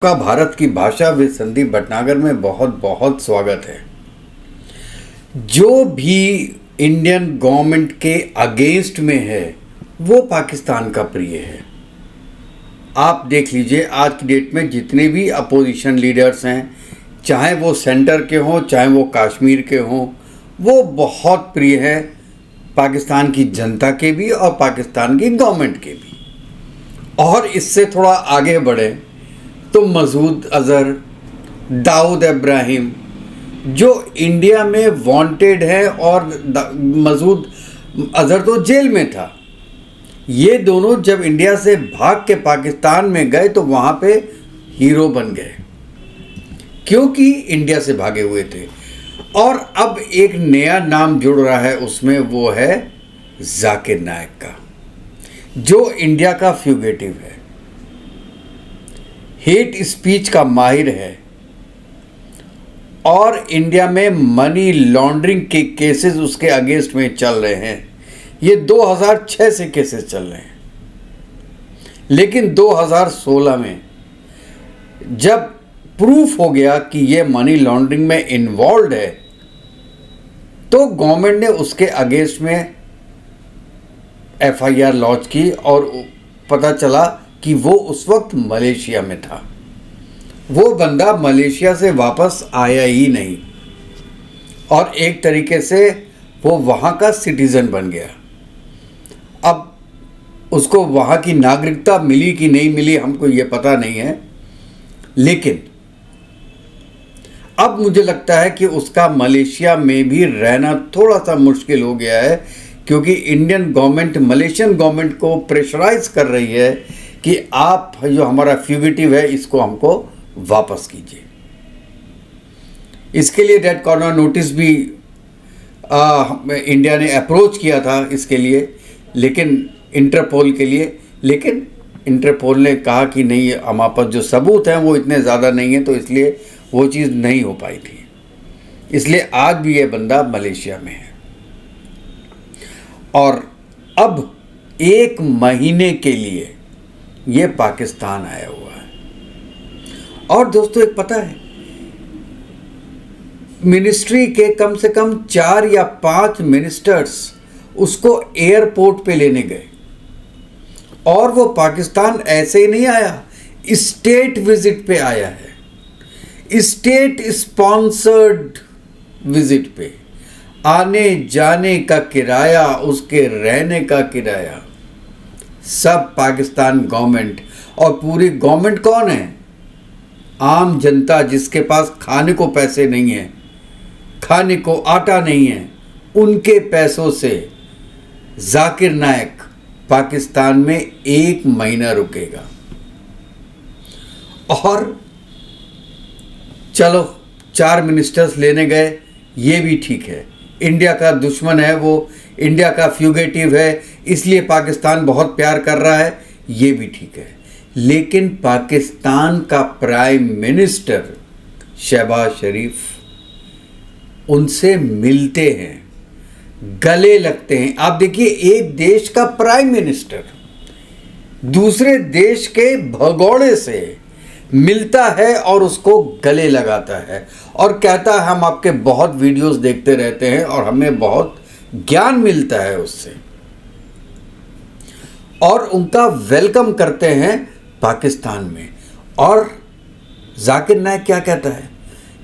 का भारत की भाषा विद संदीप भटनागर में बहुत बहुत स्वागत है। जो भी इंडियन गवर्नमेंट के अगेंस्ट में है वो पाकिस्तान का प्रिय है। आप देख लीजिए आज की डेट में जितने भी अपोजिशन लीडर्स हैं, चाहे वो सेंटर के हों चाहे वो कश्मीर के हों, वो बहुत प्रिय है पाकिस्तान की जनता के भी और पाकिस्तान की गवर्नमेंट के भी। और इससे थोड़ा आगे बढ़े तो मसूद अज़हर, दाऊद इब्राहिम जो इंडिया में वांटेड है और मसूद अज़हर तो जेल में था, ये दोनों जब इंडिया से भाग के पाकिस्तान में गए तो वहाँ पे हीरो बन गए क्योंकि इंडिया से भागे हुए थे। और अब एक नया नाम जुड़ रहा है उसमें, वो है जाकिर नायक का, जो इंडिया का फ्यूगेटिव है, हेट स्पीच का माहिर है और इंडिया में मनी लॉन्ड्रिंग के केसेस उसके अगेंस्ट में चल रहे हैं। ये 2006 से केसेस चल रहे हैं, लेकिन 2016 में जब प्रूफ हो गया कि ये मनी लॉन्ड्रिंग में इन्वॉल्व है तो गवर्नमेंट ने उसके अगेंस्ट में FIR लॉन्च की और पता चला कि वो उस वक्त मलेशिया में था। वो बंदा मलेशिया से वापस आया ही नहीं और एक तरीके से वो वहाँ का सिटीज़न बन गया। अब उसको वहाँ की नागरिकता मिली कि नहीं मिली हमको ये पता नहीं है, लेकिन अब मुझे लगता है कि उसका मलेशिया में भी रहना थोड़ा सा मुश्किल हो गया है क्योंकि इंडियन गवर्नमेंट मलेशियन गवर्नमेंट को प्रेशराइज कर रही है कि आप जो हमारा फ्यूगिटिव है इसको हमको वापस कीजिए। इसके लिए रेड कॉर्नर नोटिस भी इंडिया ने अप्रोच किया था इसके लिए, लेकिन इंटरपोल के लिए, लेकिन इंटरपोल ने कहा कि नहीं, हमारे पास जो सबूत हैं वो इतने ज़्यादा नहीं हैं, तो इसलिए वो चीज़ नहीं हो पाई थी। इसलिए आज भी ये बंदा मलेशिया में है और अब 1 महीने के लिए ये पाकिस्तान आया हुआ है। और दोस्तों एक पता है, मिनिस्ट्री के कम से कम 4 या 5 मिनिस्टर्स उसको एयरपोर्ट पे लेने गए और वो पाकिस्तान ऐसे ही नहीं आया, स्टेट विजिट पे आया है, स्टेट स्पॉन्सर्ड विजिट पे। आने जाने का किराया, उसके रहने का किराया सब पाकिस्तान गवर्नमेंट। और पूरी गवर्नमेंट कौन है? आम जनता, जिसके पास खाने को पैसे नहीं है, खाने को आटा नहीं है, उनके पैसों से जाकिर नायक पाकिस्तान में 1 महीना रुकेगा। और चलो 4 मिनिस्टर्स लेने गए, ये भी ठीक है। इंडिया का दुश्मन है वो, इंडिया का फ्यूगेटिव है, इसलिए पाकिस्तान बहुत प्यार कर रहा है, ये भी ठीक है। लेकिन पाकिस्तान का प्राइम मिनिस्टर शहबाज शरीफ उनसे मिलते हैं, गले लगते हैं। आप देखिए, एक देश का प्राइम मिनिस्टर दूसरे देश के भगोड़े से मिलता है और उसको गले लगाता है और कहता है हम आपके बहुत वीडियोस देखते रहते हैं और हमें बहुत ज्ञान मिलता है उससे, और उनका वेलकम करते हैं पाकिस्तान में। और जाकिर नायक क्या कहता है?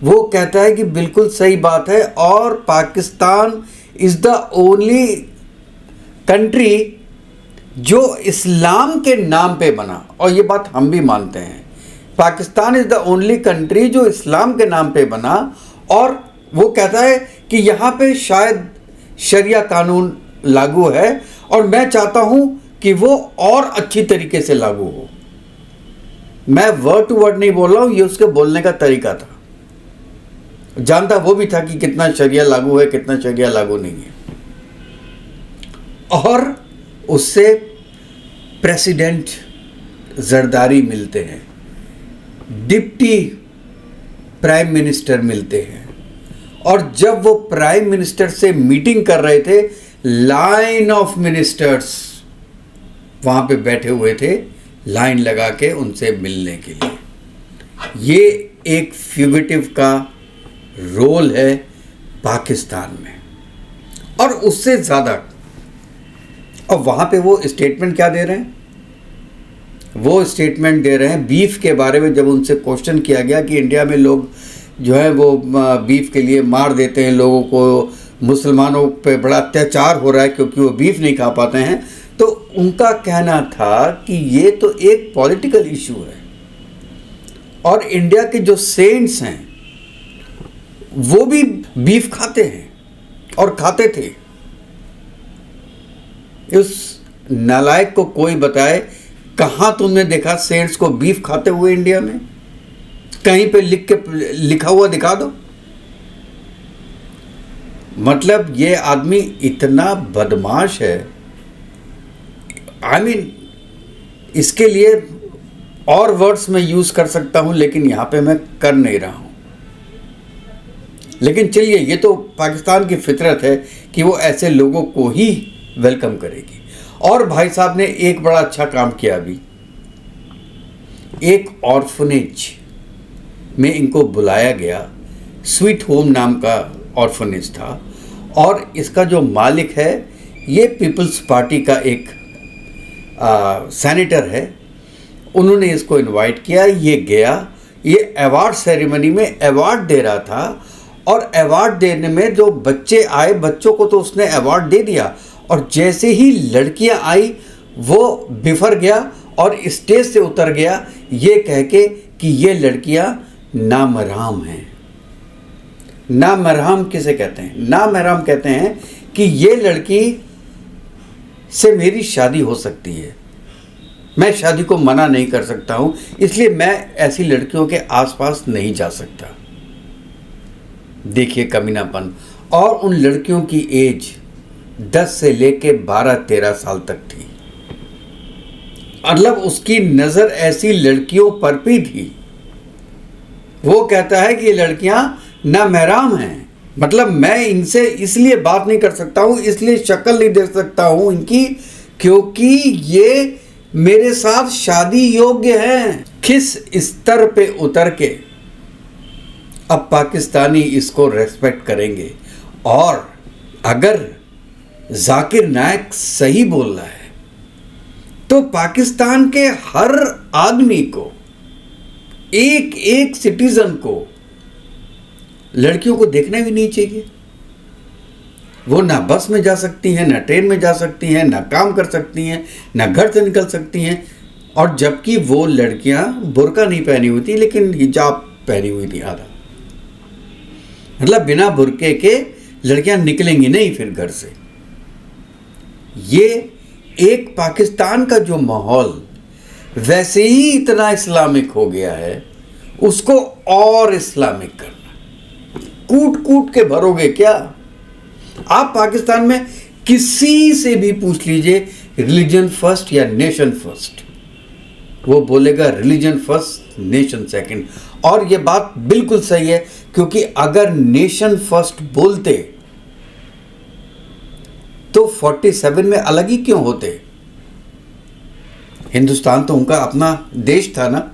वो कहता है कि बिल्कुल सही बात है और Pakistan is the only country जो इस्लाम के नाम पे बना, और ये बात हम भी मानते हैं। Pakistan is the only country जो इस्लाम के नाम पे बना, और वो कहता है कि यहाँ पे शायद शरिया कानून लागू है और मैं चाहता हूँ कि वो और अच्छी तरीके से लागू हो। मैं वर्ड टू वर्ड नहीं बोल रहा हूँ, ये उसके बोलने का तरीका था। जानता वो भी था कि कितना शरिया लागू है, कितना शरिया लागू नहीं है। और उससे प्रेसिडेंट जरदारी मिलते हैं, डिप्टी प्राइम मिनिस्टर मिलते हैं, और जब वो प्राइम मिनिस्टर से मीटिंग कर रहे थे, लाइन ऑफ मिनिस्टर्स वहाँ पे बैठे हुए थे लाइन लगा के उनसे मिलने के लिए। ये एक फ्यूगिटिव का रोल है पाकिस्तान में, और उससे ज़्यादा। और वहाँ पे वो स्टेटमेंट क्या दे रहे हैं? वो स्टेटमेंट दे रहे हैं बीफ के बारे में। जब उनसे क्वेश्चन किया गया कि इंडिया में लोग जो है वो बीफ के लिए मार देते हैं लोगों को, मुसलमानों पे बड़ा अत्याचार हो रहा है क्योंकि वो बीफ नहीं खा पाते हैं, तो उनका कहना था कि ये तो एक पॉलिटिकल इशू है, और इंडिया के जो सेंट्स हैं वो भी बीफ खाते हैं और खाते थे। उस नालायक को कोई बताए कहाँ तुमने देखा सेंट्स को बीफ खाते हुए इंडिया में? कहीं पे लिखा हुआ दिखा दो। मतलब ये आदमी इतना बदमाश है, इसके लिए और वर्ड्स में यूज कर सकता हूं, लेकिन यहां पे मैं कर नहीं रहा हूं। लेकिन चलिए, ये तो पाकिस्तान की फितरत है कि वो ऐसे लोगों को ही वेलकम करेगी। और भाई साहब ने एक बड़ा अच्छा काम किया। अभी एक ऑर्फनेज में इनको बुलाया गया, स्वीट होम नाम का ऑर्फनेज था, और इसका जो मालिक है ये पीपल्स पार्टी का एक सेनेटर है। उन्होंने इसको इनवाइट किया, ये गया, ये अवार्ड सेरेमनी में अवार्ड दे रहा था, और अवार्ड देने में जो बच्चे आए, बच्चों को तो उसने अवार्ड दे दिया, और जैसे ही लड़कियां आई वो बिफर गया और स्टेज से उतर गया ये कह के कि ये लड़कियां नामहराम हैं। नामहराम किसे कहते हैं? नामहराम कहते हैं कि ये लड़की से मेरी शादी हो सकती है, मैं शादी को मना नहीं कर सकता हूं, इसलिए मैं ऐसी लड़कियों के आसपास नहीं जा सकता। देखिए कमीनापन। और उन लड़कियों की एज 10 से लेके 12-13 साल तक थी। मतलब उसकी नजर ऐसी लड़कियों पर भी थी। वो कहता है कि ये लड़कियां नामहराम हैं, मतलब मैं इनसे इसलिए बात नहीं कर सकता हूं, इसलिए शक्ल नहीं दे सकता हूं इनकी, क्योंकि ये मेरे साथ शादी योग्य हैं। किस स्तर पे उतर के अब पाकिस्तानी इसको रेस्पेक्ट करेंगे। और अगर जाकिर नायक सही बोल रहा है तो पाकिस्तान के हर आदमी को, एक एक सिटीजन को लड़कियों को देखना भी नहीं चाहिए। वो ना बस में जा सकती हैं, ना ट्रेन में जा सकती हैं, ना काम कर सकती हैं, ना घर से निकल सकती हैं। और जबकि वो लड़कियां बुर्का नहीं पहनी हुई थी, लेकिन हिजाब पहनी हुई थी आधा। मतलब बिना बुर्के के लड़कियां निकलेंगी नहीं फिर घर से। ये एक पाकिस्तान का जो माहौल वैसे ही इतना इस्लामिक हो गया है, उसको और इस्लामिक करना, कूट कूट के भरोगे क्या? आप पाकिस्तान में किसी से भी पूछ लीजिए रिलीजन फर्स्ट या नेशन फर्स्ट, वो बोलेगा रिलीजन फर्स्ट नेशन सेकंड। और ये बात बिल्कुल सही है, क्योंकि अगर नेशन फर्स्ट बोलते तो 47 में अलग ही क्यों होते? हिंदुस्तान तो उनका अपना देश था ना,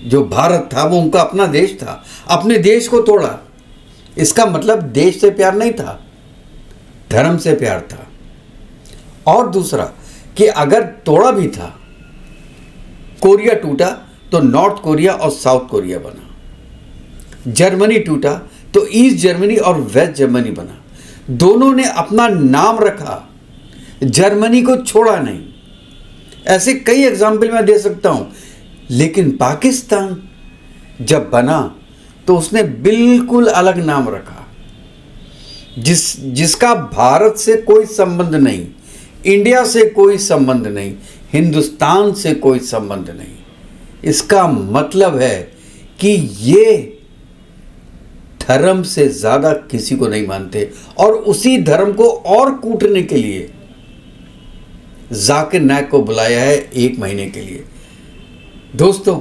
जो भारत था वो उनका अपना देश था। अपने देश को तोड़ा, इसका मतलब देश से प्यार नहीं था, धर्म से प्यार था। और दूसरा कि अगर तोड़ा भी था, कोरिया टूटा तो नॉर्थ कोरिया और साउथ कोरिया बना, जर्मनी टूटा तो ईस्ट जर्मनी और वेस्ट जर्मनी बना। दोनों ने अपना नाम रखा, जर्मनी को छोड़ा नहीं। ऐसे कई एग्जाम्पल मैं दे सकता हूं। लेकिन पाकिस्तान जब बना तो उसने बिल्कुल अलग नाम रखा, जिसका भारत से कोई संबंध नहीं, इंडिया से कोई संबंध नहीं, हिंदुस्तान से कोई संबंध नहीं। इसका मतलब है कि ये धर्म से ज्यादा किसी को नहीं मानते, और उसी धर्म को और कूटने के लिए जाकिर नायक को बुलाया है 1 महीने के लिए दोस्तों।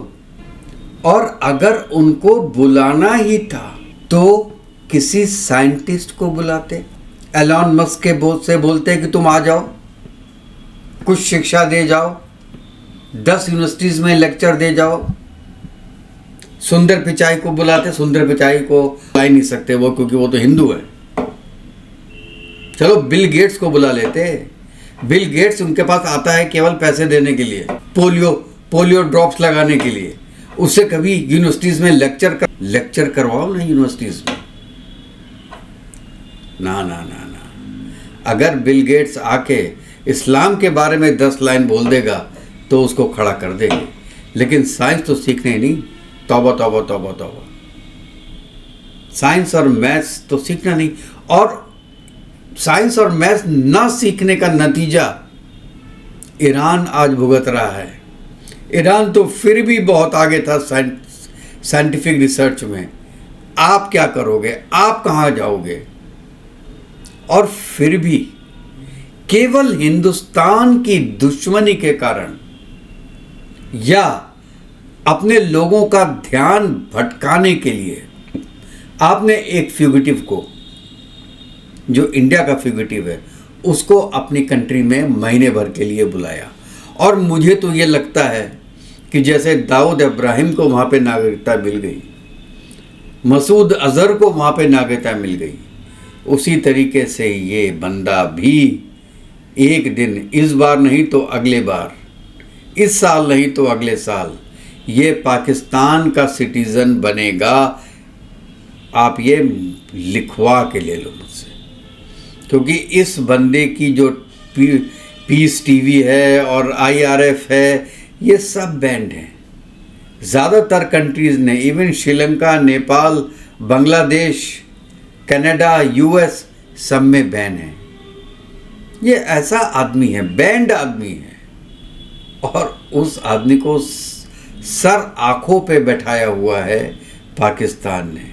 और अगर उनको बुलाना ही था तो किसी साइंटिस्ट को बुलाते, एलॉन मस्क के बोझ से बोलते कि तुम आ जाओ, कुछ शिक्षा दे जाओ, 10 यूनिवर्सिटीज में लेक्चर दे जाओ, सुंदर पिचाई को बुलाते, सुंदर पिचाई को बुला ही नहीं सकते वो, क्योंकि वो तो हिंदू है। चलो बिल गेट्स को बुला लेते। बिल गेट्स उनके पास आता है केवल पैसे देने के लिए, पोलियो ड्रॉप्स लगाने के लिए। उससे कभी यूनिवर्सिटीज में लेक्चर करवाओ ना यूनिवर्सिटीज में। ना ना ना ना, अगर बिल गेट्स आके इस्लाम के बारे में 10 लाइन बोल देगा तो उसको खड़ा कर देंगे, लेकिन साइंस तो सीखने ही नहीं। तौबा तौबा तौबा तौबा, साइंस और मैथ्स तो सीखना नहीं। और साइंस और मैथ्स ना सीखने का नतीजा ईरान आज भुगत रहा है। ईरान तो फिर भी बहुत आगे था साइंटिफिक रिसर्च में। आप क्या करोगे, आप कहाँ जाओगे? और फिर भी केवल हिंदुस्तान की दुश्मनी के कारण या अपने लोगों का ध्यान भटकाने के लिए आपने एक फ्यूगिटिव को, जो इंडिया का फ्यूगिटिव है, उसको अपनी कंट्री में महीने भर के लिए बुलाया। और मुझे तो ये लगता है कि जैसे दाऊद इब्राहिम को वहाँ पे नागरिकता मिल गई, मसूद अजहर को वहाँ पे नागरिकता मिल गई, उसी तरीके से ये बंदा भी एक दिन, इस बार नहीं तो अगले बार, इस साल नहीं तो अगले साल, ये पाकिस्तान का सिटीज़न बनेगा। आप ये लिखवा के ले लो मुझसे, क्योंकि इस बंदे की जो पीस टीवी है और IRF है, ये सब बैंड हैं। ज़्यादातर कंट्रीज़ ने, even Sri Lanka, Nepal, Bangladesh, Canada, US, सब में बैन है। ये ऐसा आदमी है, बैंड आदमी है, और उस आदमी को सर आंखों पे बैठाया हुआ है पाकिस्तान ने।